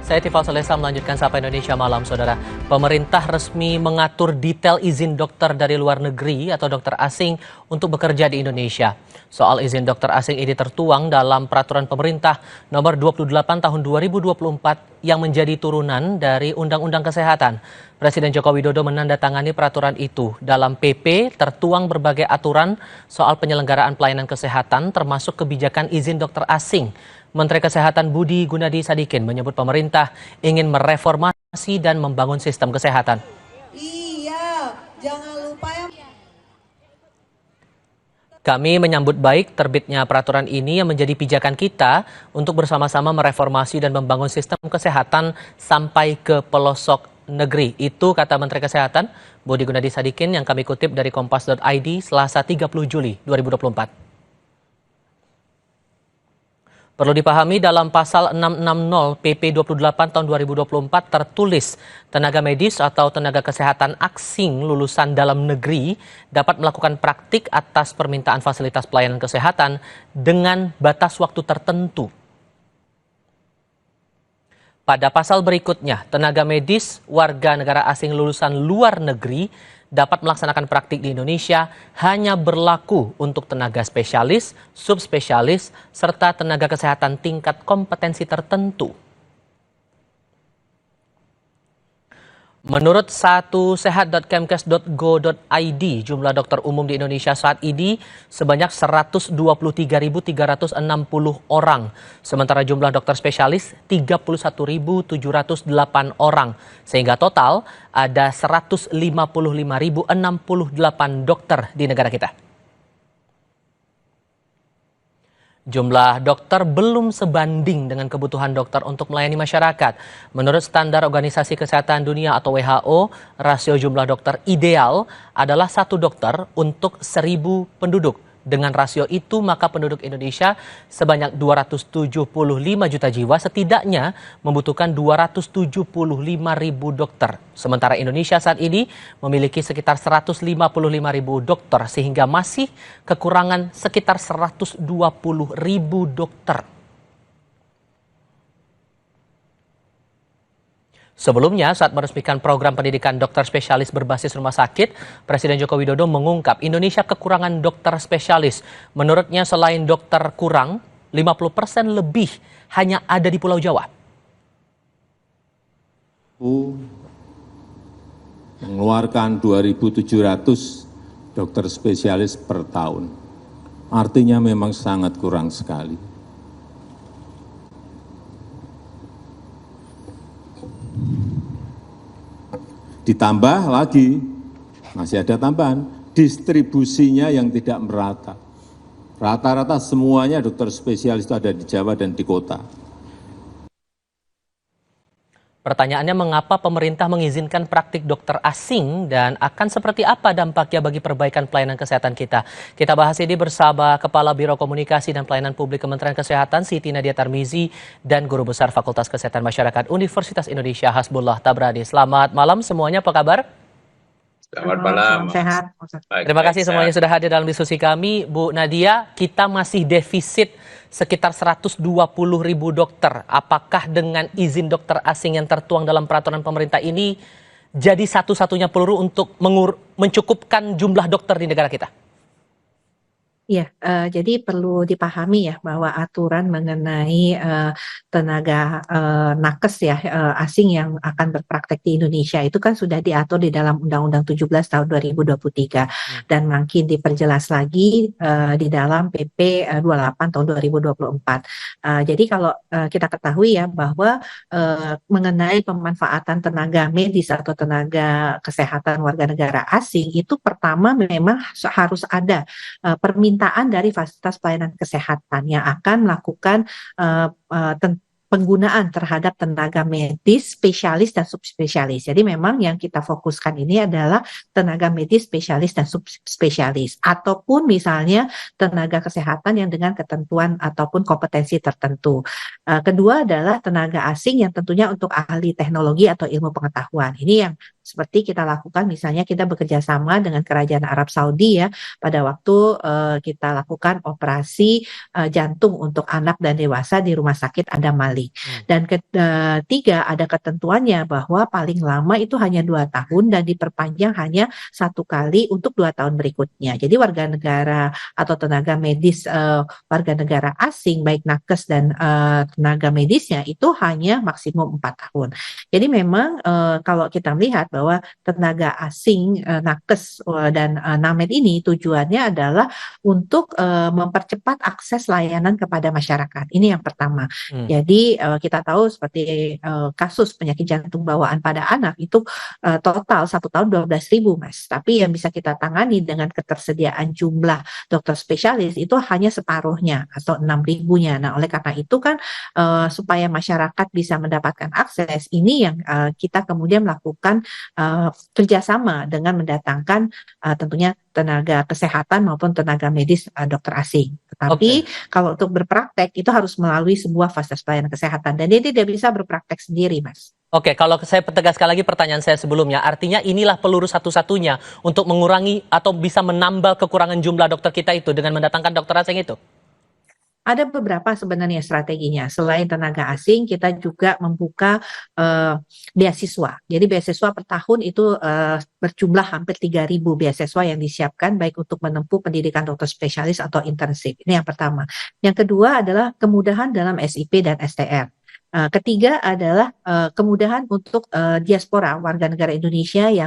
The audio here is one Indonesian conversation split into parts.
Saya Tifal Salesa melanjutkan Sapa Indonesia Malam, Saudara. Pemerintah resmi mengatur detail izin dokter dari luar negeri atau dokter asing untuk bekerja di Indonesia. Soal izin dokter asing ini tertuang dalam Peraturan Pemerintah Nomor 28 Tahun 2024 yang menjadi turunan dari Undang-Undang Kesehatan. Presiden Joko Widodo menandatangani peraturan itu. Dalam PP tertuang berbagai aturan soal penyelenggaraan pelayanan kesehatan termasuk kebijakan izin dokter asing. Menteri Kesehatan Budi Gunadi Sadikin menyebut pemerintah ingin mereformasi dan membangun sistem kesehatan. Iya, jangan lupa ya. Kami menyambut baik terbitnya peraturan ini yang menjadi pijakan kita untuk bersama-sama mereformasi dan membangun sistem kesehatan sampai ke pelosok negeri. Itu kata Menteri Kesehatan Budi Gunadi Sadikin yang kami kutip dari kompas.id Selasa 30 Juli 2024. Perlu dipahami dalam pasal 660 PP 28 tahun 2024 tertulis tenaga medis atau tenaga kesehatan asing lulusan dalam negeri dapat melakukan praktik atas permintaan fasilitas pelayanan kesehatan dengan batas waktu tertentu. Pada pasal berikutnya, tenaga medis warga negara asing lulusan luar negeri dapat melaksanakan praktik di Indonesia hanya berlaku untuk tenaga spesialis, subspesialis, serta tenaga kesehatan tingkat kompetensi tertentu. Menurut satusehat.kemkes.go.id, jumlah dokter umum di Indonesia saat ini sebanyak 123.360 orang. Sementara jumlah dokter spesialis 31.708 orang. Sehingga total ada 155.068 dokter di negara kita. Jumlah dokter belum sebanding dengan kebutuhan dokter untuk melayani masyarakat. Menurut standar Organisasi Kesehatan Dunia atau WHO, rasio jumlah dokter ideal adalah 1 dokter untuk 1.000 penduduk. Dengan rasio itu, maka penduduk Indonesia sebanyak 275 juta jiwa setidaknya membutuhkan 275.000 dokter. Sementara Indonesia saat ini memiliki sekitar 155.000 dokter sehingga masih kekurangan sekitar 120.000 dokter. Sebelumnya, saat meresmikan program pendidikan dokter spesialis berbasis rumah sakit, Presiden Joko Widodo mengungkap Indonesia kekurangan dokter spesialis. Menurutnya, selain dokter kurang, 50% lebih hanya ada di Pulau Jawa. Mengeluarkan 2.700 dokter spesialis per tahun. Artinya memang sangat kurang sekali. Ditambah lagi, masih ada tambahan, distribusinya yang tidak merata. Rata-rata semuanya dokter spesialis itu ada di Jawa dan di kota. Pertanyaannya, mengapa pemerintah mengizinkan praktik dokter asing dan akan seperti apa dampaknya bagi perbaikan pelayanan kesehatan kita? Kita bahas ini bersama Kepala Biro Komunikasi dan Pelayanan Publik Kementerian Kesehatan Siti Nadia Tarmizi dan Guru Besar Fakultas Kesehatan Masyarakat Universitas Indonesia Hasbullah Tabrani. Selamat malam semuanya, apa kabar? Selamat malam. Sehat. Terima kasih semuanya sudah hadir dalam diskusi kami. Bu Nadia, kita masih defisit sekitar 120.000 dokter. Apakah dengan izin dokter asing yang tertuang dalam peraturan pemerintah ini jadi satu-satunya peluru untuk mencukupkan jumlah dokter di negara kita? Iya, jadi perlu dipahami ya bahwa aturan mengenai tenaga nakes ya asing yang akan berpraktek di Indonesia itu kan sudah diatur di dalam Undang-Undang 17 tahun 2023 dan makin diperjelas lagi di dalam PP 28 tahun 2024. Jadi kalau kita ketahui ya bahwa mengenai pemanfaatan tenaga medis atau tenaga kesehatan warga negara asing itu pertama memang harus ada permintaan dari fasilitas pelayanan kesehatan yang akan melakukan penggunaan terhadap tenaga medis, spesialis, dan subspesialis. Jadi memang yang kita fokuskan ini adalah tenaga medis, spesialis, dan subspesialis. Ataupun misalnya tenaga kesehatan yang dengan ketentuan ataupun kompetensi tertentu. Kedua adalah tenaga asing yang tentunya untuk ahli teknologi atau ilmu pengetahuan. Ini yang seperti kita lakukan misalnya kita bekerja sama dengan Kerajaan Arab Saudi ya pada waktu kita lakukan operasi jantung untuk anak dan dewasa di Rumah Sakit Adam Malik. Dan ketiga ada ketentuannya bahwa paling lama itu hanya 2 tahun dan diperpanjang hanya 1 kali untuk 2 tahun berikutnya. Jadi warga negara atau tenaga medis warga negara asing baik nakes dan tenaga medisnya itu hanya maksimum 4 tahun. Jadi memang kalau kita melihat bahwa tenaga asing nakes dan named ini tujuannya adalah untuk mempercepat akses layanan kepada masyarakat. Ini yang pertama. Jadi kita tahu seperti kasus penyakit jantung bawaan pada anak itu total 1 tahun 12.000 Mas. Tapi yang bisa kita tangani dengan ketersediaan jumlah dokter spesialis itu hanya separuhnya atau 6.000-nya. Nah, oleh karena itu kan supaya masyarakat bisa mendapatkan akses ini yang kita kemudian melakukan kerjasama dengan mendatangkan tentunya tenaga kesehatan maupun tenaga medis dokter asing. Tetapi kalau untuk berpraktek itu harus melalui sebuah fasilitas pelayanan kesehatan dan dia tidak bisa berpraktek sendiri, Mas. Oke, kalau saya tegaskan lagi pertanyaan saya sebelumnya, artinya inilah peluru satu-satunya untuk mengurangi atau bisa menambal kekurangan jumlah dokter kita itu dengan mendatangkan dokter asing itu? Ada beberapa sebenarnya strateginya. Selain tenaga asing, kita juga membuka beasiswa. Jadi beasiswa per tahun itu berjumlah hampir 3.000 beasiswa yang disiapkan baik untuk menempuh pendidikan dokter spesialis atau internship. Ini yang pertama. Yang kedua adalah kemudahan dalam SIP dan STR. Ketiga adalah kemudahan untuk diaspora warga negara Indonesia yang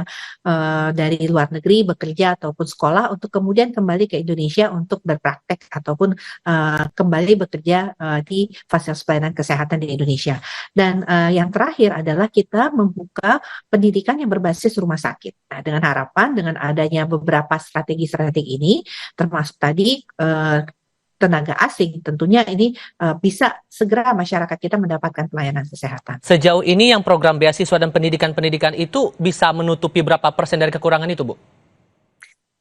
dari luar negeri bekerja ataupun sekolah untuk kemudian kembali ke Indonesia untuk berpraktek ataupun kembali bekerja di fasilitas pelayanan kesehatan di Indonesia. Dan yang terakhir adalah kita membuka pendidikan yang berbasis rumah sakit. Nah, dengan harapan dengan adanya beberapa strategi-strategi ini, termasuk tadi tenaga asing, tentunya ini bisa segera masyarakat kita mendapatkan pelayanan kesehatan. Sejauh ini yang program beasiswa dan pendidikan-pendidikan itu bisa menutupi berapa persen dari kekurangan itu, Bu?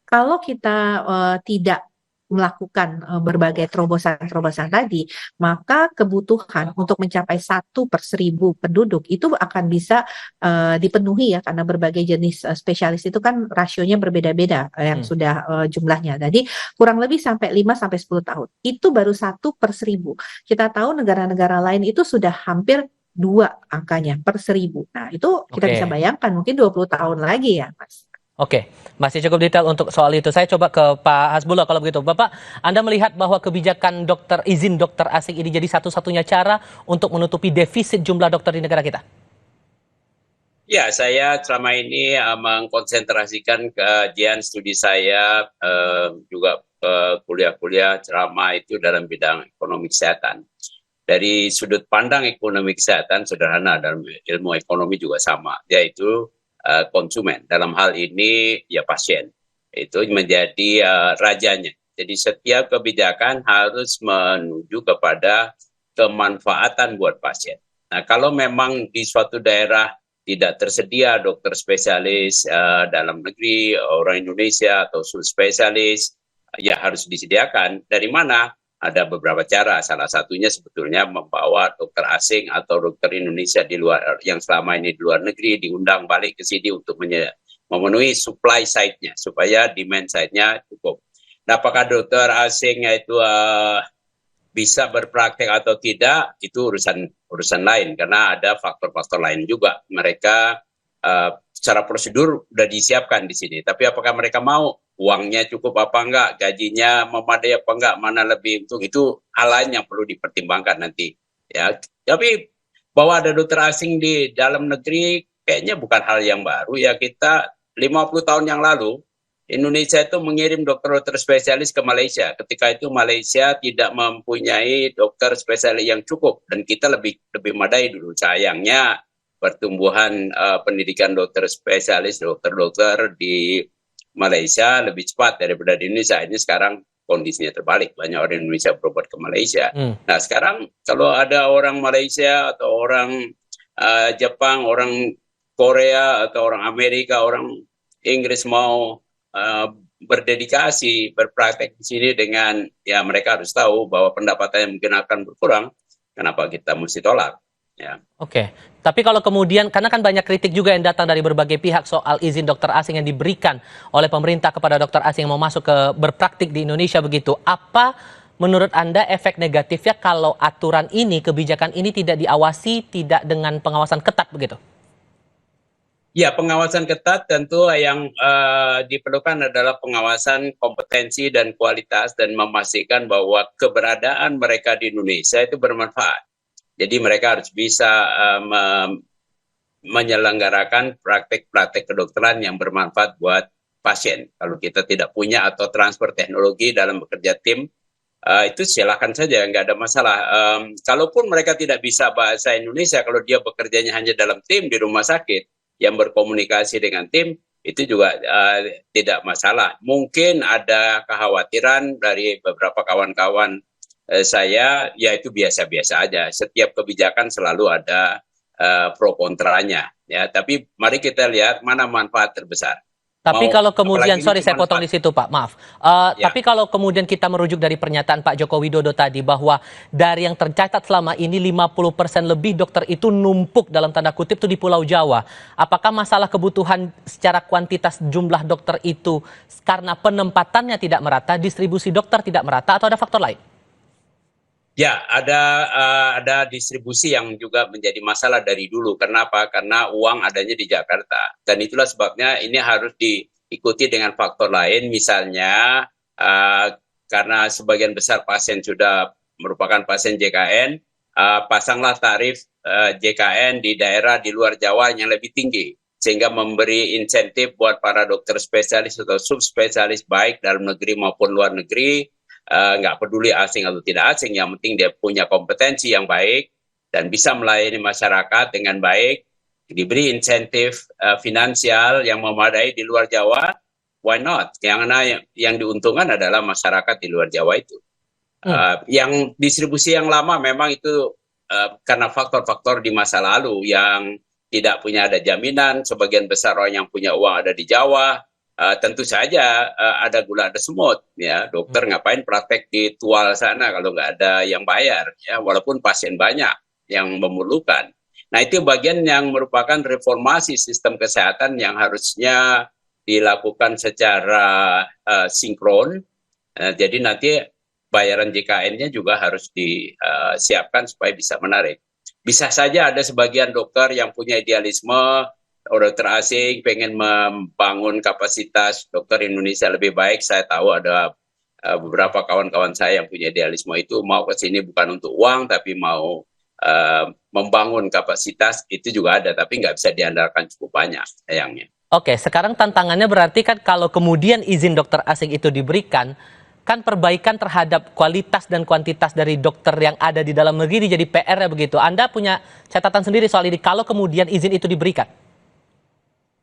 Kalau kita tidak melakukan berbagai terobosan-terobosan tadi, maka kebutuhan untuk mencapai 1/1000 penduduk itu akan bisa dipenuhi ya, karena berbagai jenis spesialis itu kan rasionya berbeda-beda yang sudah jumlahnya. Jadi kurang lebih sampai 5-10 tahun. Itu baru 1/1000. Kita tahu negara-negara lain itu sudah hampir 2 angkanya per 1000. Nah, itu kita bisa bayangkan mungkin 20 tahun lagi ya, Mas. Oke, masih cukup detail untuk soal itu. Saya coba ke Pak Hasbullah kalau begitu. Bapak, Anda melihat bahwa kebijakan izin dokter asing ini jadi satu-satunya cara untuk menutupi defisit jumlah dokter di negara kita? Ya, saya selama ini mengkonsentrasikan kajian studi saya juga kuliah-kuliah ceramah itu dalam bidang ekonomi kesehatan. Dari sudut pandang ekonomi kesehatan sederhana, dalam ilmu ekonomi juga sama, yaitu konsumen. Dalam hal ini ya pasien. Itu menjadi rajanya. Jadi setiap kebijakan harus menuju kepada kemanfaatan buat pasien. Nah, kalau memang di suatu daerah tidak tersedia dokter spesialis dalam negeri, orang Indonesia atau subspesialis, ya harus disediakan. Dari mana? Ada beberapa cara. Salah satunya sebetulnya membawa dokter asing atau dokter Indonesia di luar yang selama ini di luar negeri diundang balik ke sini untuk memenuhi supply side-nya supaya demand side-nya cukup. Nah, apakah dokter asingnya itu bisa berpraktek atau tidak itu urusan lain karena ada faktor-faktor lain juga. Mereka secara prosedur sudah disiapkan di sini. Tapi apakah mereka mau? Uangnya cukup apa enggak, gajinya memadai apa enggak, mana lebih untung, itu hal lain yang perlu dipertimbangkan nanti. Ya, tapi bahwa ada dokter asing di dalam negeri kayaknya bukan hal yang baru ya. Kita 50 tahun yang lalu Indonesia itu mengirim dokter-dokter spesialis ke Malaysia. Ketika itu Malaysia tidak mempunyai dokter spesialis yang cukup dan kita lebih madai dulu. Sayangnya pertumbuhan pendidikan dokter spesialis, dokter-dokter di Malaysia lebih cepat daripada di Indonesia. Ini sekarang kondisinya terbalik. Banyak orang Indonesia berobat ke Malaysia. Nah, sekarang kalau ada orang Malaysia atau orang Jepang, orang Korea atau orang Amerika, orang Inggris mau berdedikasi, berpraktek di sini dengan, ya mereka harus tahu bahwa pendapatannya mungkin akan berkurang. Kenapa kita mesti tolak? Ya. Oke, tapi kalau kemudian, karena kan banyak kritik juga yang datang dari berbagai pihak soal izin dokter asing yang diberikan oleh pemerintah kepada dokter asing yang mau masuk ke berpraktik di Indonesia begitu. Apa menurut Anda efek negatifnya kalau aturan ini, kebijakan ini tidak diawasi, tidak dengan pengawasan ketat begitu? Ya, pengawasan ketat tentu yang diperlukan adalah pengawasan kompetensi dan kualitas dan memastikan bahwa keberadaan mereka di Indonesia itu bermanfaat. Jadi mereka harus bisa menyelenggarakan praktek-praktek kedokteran yang bermanfaat buat pasien. Kalau kita tidak punya atau transfer teknologi dalam bekerja tim, itu silakan saja, nggak ada masalah. Kalaupun mereka tidak bisa bahasa Indonesia, kalau dia bekerjanya hanya dalam tim di rumah sakit yang berkomunikasi dengan tim, itu juga tidak masalah. Mungkin ada kekhawatiran dari beberapa kawan-kawan saya, ya itu biasa-biasa aja. Setiap kebijakan selalu ada pro kontranya, ya. Tapi mari kita lihat mana manfaat terbesar. Tapi kalau kemudian, sorry saya potong di Manfaat. situ Pak, maaf. Ya. Tapi kalau kemudian kita merujuk dari pernyataan Pak Joko Widodo tadi bahwa dari yang tercatat selama ini 50% lebih dokter itu numpuk dalam tanda kutip itu di Pulau Jawa. Apakah masalah kebutuhan secara kuantitas jumlah dokter itu karena penempatannya tidak merata, distribusi dokter tidak merata, atau ada faktor lain? Ya, ada distribusi yang juga menjadi masalah dari dulu. Kenapa? Karena uang adanya di Jakarta. Dan itulah sebabnya ini harus diikuti dengan faktor lain. Misalnya, karena sebagian besar pasien sudah merupakan pasien JKN, pasanglah tarif JKN di daerah di luar Jawa yang lebih tinggi. Sehingga memberi insentif buat para dokter spesialis atau subspesialis baik dalam negeri maupun luar negeri, nggak peduli asing atau tidak asing, yang penting dia punya kompetensi yang baik dan bisa melayani masyarakat dengan baik, diberi insentif finansial yang memadai di luar Jawa, why not? Karena yang diuntungkan adalah masyarakat di luar Jawa itu. Yang distribusi yang lama memang itu karena faktor-faktor di masa lalu yang tidak punya ada jaminan, sebagian besar orang yang punya uang ada di Jawa. Tentu saja ada gula ada semut, ya. Dokter ngapain praktek di Tual sana kalau nggak ada yang bayar, ya, walaupun pasien banyak yang memerlukan. Nah, itu bagian yang merupakan reformasi sistem kesehatan yang harusnya dilakukan secara sinkron. Jadi nanti bayaran JKN-nya juga harus disiapkan supaya bisa menarik. Bisa saja ada sebagian dokter yang punya idealisme, dokter asing pengen membangun kapasitas dokter Indonesia lebih baik. Saya tahu ada beberapa kawan-kawan saya yang punya idealisme itu, mau ke sini bukan untuk uang tapi mau membangun kapasitas, itu juga ada, tapi nggak bisa diandalkan cukup banyak sayangnya. Oke, sekarang tantangannya berarti kan kalau kemudian izin dokter asing itu diberikan, kan perbaikan terhadap kualitas dan kuantitas dari dokter yang ada di dalam negeri jadi PR ya begitu. Anda punya catatan sendiri soal ini kalau kemudian izin itu diberikan?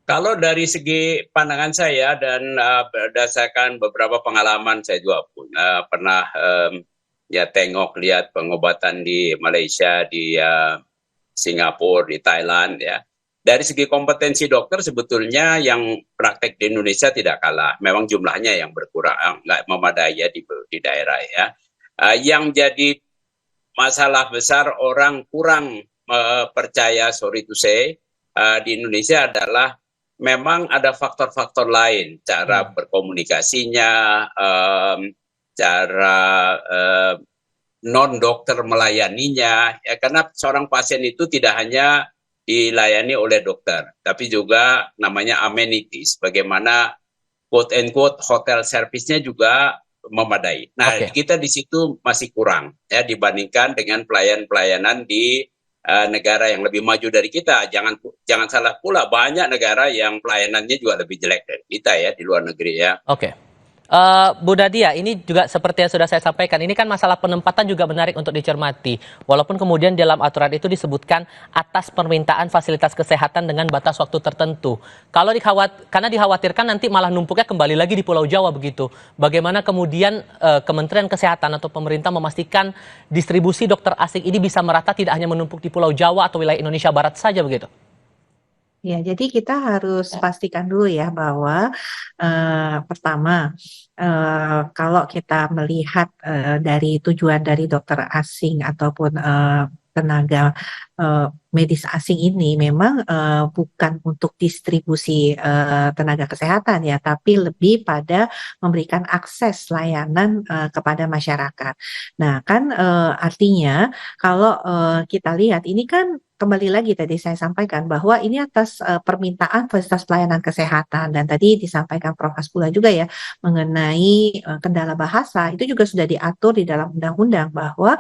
Kalau dari segi pandangan saya dan berdasarkan beberapa pengalaman, saya juga pernah ya lihat pengobatan di Malaysia, di Singapura, di Thailand, ya. Dari segi kompetensi dokter sebetulnya yang praktek di Indonesia tidak kalah. Memang jumlahnya yang berkurang, nggak memadai ya di daerah, ya. Yang jadi masalah besar orang kurang percaya, sorry to say, di Indonesia adalah memang ada faktor-faktor lain, cara berkomunikasinya, cara non-dokter melayaninya, ya, karena seorang pasien itu tidak hanya dilayani oleh dokter, tapi juga namanya amenities, bagaimana quote-unquote hotel service-nya juga memadai. Nah, kita di situ masih kurang ya dibandingkan dengan pelayanan-pelayanan di negara yang lebih maju dari kita. Jangan salah pula, banyak negara yang pelayanannya juga lebih jelek dari kita ya di luar negeri, ya. Oke. Bu Nadia, ini juga seperti yang sudah saya sampaikan, ini kan masalah penempatan juga menarik untuk dicermati. Walaupun kemudian dalam aturan itu disebutkan atas permintaan fasilitas kesehatan dengan batas waktu tertentu. Karena dikhawatirkan nanti malah numpuknya kembali lagi di Pulau Jawa begitu. Bagaimana kemudian Kementerian Kesehatan atau pemerintah memastikan distribusi dokter asing ini bisa merata, tidak hanya menumpuk di Pulau Jawa atau wilayah Indonesia Barat saja begitu? Ya, jadi kita harus pastikan dulu ya bahwa pertama, kalau kita melihat dari tujuan dari dokter asing ataupun tenaga medis asing ini memang bukan untuk distribusi tenaga kesehatan ya, tapi lebih pada memberikan akses layanan kepada masyarakat. Nah, kan artinya kalau kita lihat ini kan kembali lagi tadi saya sampaikan bahwa ini atas permintaan fasilitas pelayanan kesehatan, dan tadi disampaikan Prof. Hasbullah juga ya mengenai kendala bahasa, itu juga sudah diatur di dalam undang-undang bahwa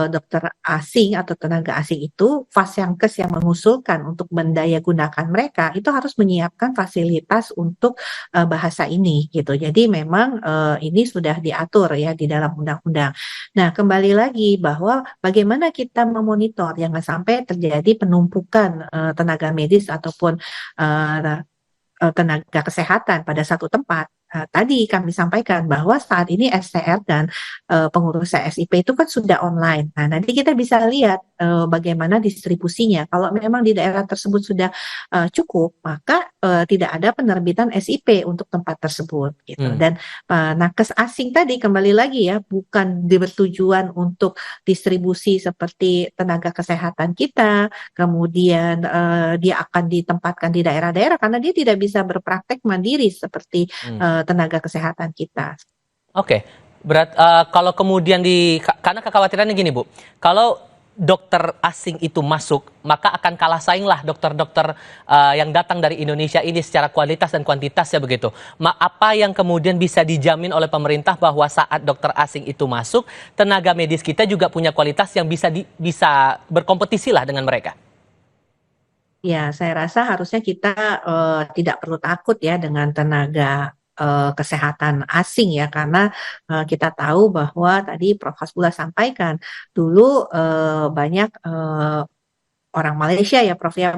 dokter asing atau tenaga asing itu Fasyankes yang mengusulkan untuk mendaya gunakan mereka itu harus menyiapkan fasilitas untuk bahasa ini gitu. Jadi memang ini sudah diatur ya di dalam undang-undang. Nah, kembali lagi bahwa bagaimana kita memonitor jangan sampai terjadi penumpukan tenaga medis ataupun tenaga kesehatan pada satu tempat. Tadi kami sampaikan bahwa saat ini STR dan pengurus CSIP itu kan sudah online. Nah, nanti kita bisa lihat bagaimana distribusinya. Kalau memang di daerah tersebut sudah cukup, maka tidak ada penerbitan SIP untuk tempat tersebut gitu. Dan nakes asing tadi kembali lagi ya, bukan bertujuan untuk distribusi seperti tenaga kesehatan kita, kemudian dia akan ditempatkan di daerah-daerah karena dia tidak bisa berpraktek mandiri seperti tenaga kesehatan kita. Oke, kalau kemudian karena kekhawatirannya gini Bu, kalau dokter asing itu masuk, maka akan kalah saing lah dokter-dokter yang datang dari Indonesia ini secara kualitas dan kuantitas ya begitu. Apa yang kemudian bisa dijamin oleh pemerintah bahwa saat dokter asing itu masuk, tenaga medis kita juga punya kualitas yang bisa berkompetisi lah dengan mereka? Ya, saya rasa harusnya kita tidak perlu takut ya dengan tenaga kesehatan asing ya, karena kita tahu bahwa tadi Prof. Hasbullah sampaikan dulu banyak orang Malaysia ya Prof ya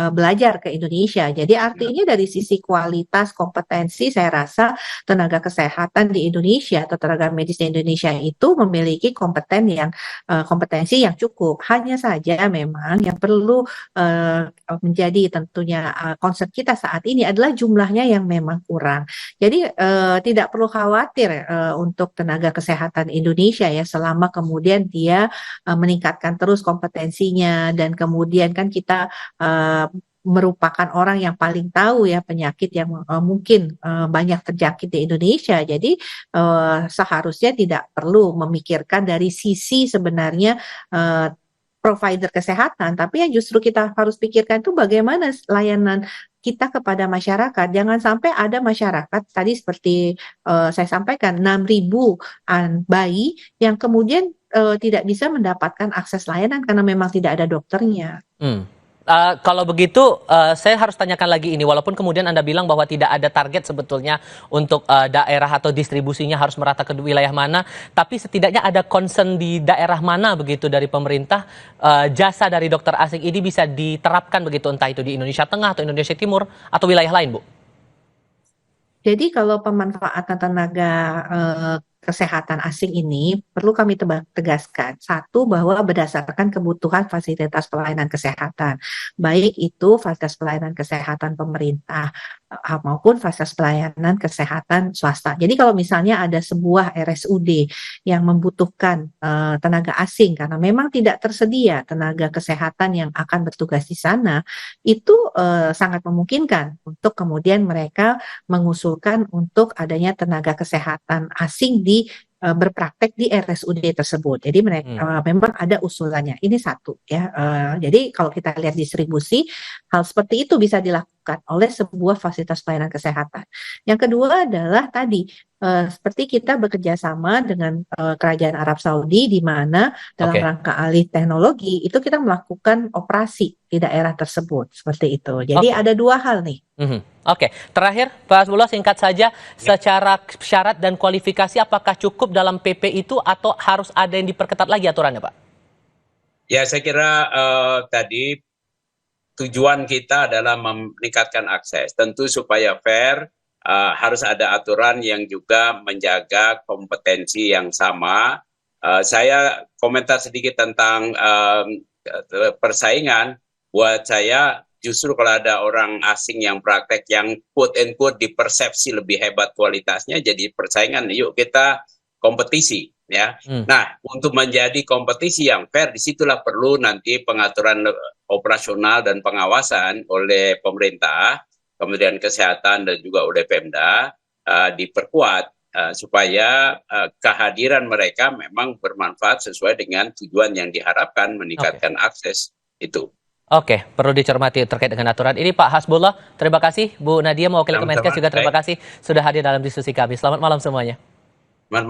belajar ke Indonesia. Jadi artinya dari sisi kualitas kompetensi saya rasa tenaga kesehatan di Indonesia atau tenaga medis di Indonesia itu memiliki kompetensi yang cukup. Hanya saja memang yang perlu menjadi tentunya concern kita saat ini adalah jumlahnya yang memang kurang. Jadi tidak perlu khawatir untuk tenaga kesehatan Indonesia ya, selama kemudian dia meningkatkan terus kompetensinya, dan kemudian kan kita merupakan orang yang paling tahu ya penyakit yang mungkin banyak terjangkit di Indonesia. Jadi seharusnya tidak perlu memikirkan dari sisi sebenarnya provider kesehatan, tapi yang justru kita harus pikirkan itu bagaimana layanan kita kepada masyarakat. Jangan sampai ada masyarakat, tadi seperti saya sampaikan, 6.000 bayi yang kemudian tidak bisa mendapatkan akses layanan karena memang tidak ada dokternya. Kalau begitu, saya harus tanyakan lagi ini, walaupun kemudian Anda bilang bahwa tidak ada target sebetulnya untuk daerah atau distribusinya harus merata ke wilayah mana, tapi setidaknya ada concern di daerah mana begitu dari pemerintah, jasa dari dokter asing ini bisa diterapkan begitu, entah itu di Indonesia Tengah atau Indonesia Timur atau wilayah lain, Bu? Jadi kalau pemanfaatan tenaga kesehatan asing ini perlu kami tegaskan. Satu, bahwa berdasarkan kebutuhan fasilitas pelayanan kesehatan, baik itu fasilitas pelayanan kesehatan pemerintah maupun fasilitas pelayanan kesehatan swasta. Jadi kalau misalnya ada sebuah RSUD yang membutuhkan tenaga asing karena memang tidak tersedia tenaga kesehatan yang akan bertugas di sana, itu sangat memungkinkan untuk kemudian mereka mengusulkan untuk adanya tenaga kesehatan asing berpraktek di RSUD tersebut. Jadi mereka memang ada usulannya. Ini satu ya. Jadi kalau kita lihat distribusi, hal seperti itu bisa dilakukan oleh sebuah fasilitas pelayanan kesehatan. Yang kedua adalah tadi seperti kita bekerja sama dengan Kerajaan Arab Saudi, di mana dalam rangka alih teknologi itu kita melakukan operasi di daerah tersebut seperti itu. Jadi ada dua hal nih. Oke, terakhir Pak Hasbullah, singkat saja, secara syarat dan kualifikasi apakah cukup dalam PP itu atau harus ada yang diperketat lagi aturannya, Pak? Ya, saya kira tadi tujuan kita adalah meningkatkan akses. Tentu supaya fair, harus ada aturan yang juga menjaga kompetensi yang sama. Saya komentar sedikit tentang persaingan. Buat saya, justru kalau ada orang asing yang praktek yang quote and quote dipersepsi lebih hebat kualitasnya, jadi persaingan. Yuk kita kompetisi. ya. Nah, untuk menjadi kompetisi yang fair, disitulah perlu nanti pengaturan operasional dan pengawasan oleh pemerintah, Kementerian Kesehatan dan juga oleh Pemda diperkuat supaya kehadiran mereka memang bermanfaat sesuai dengan tujuan yang diharapkan, meningkatkan akses itu. Oke, perlu dicermati terkait dengan aturan ini Pak Hasbullah. Terima kasih Bu Nadia mewakili Kemenkes juga terima kasih sudah hadir dalam diskusi kami. Selamat malam semuanya.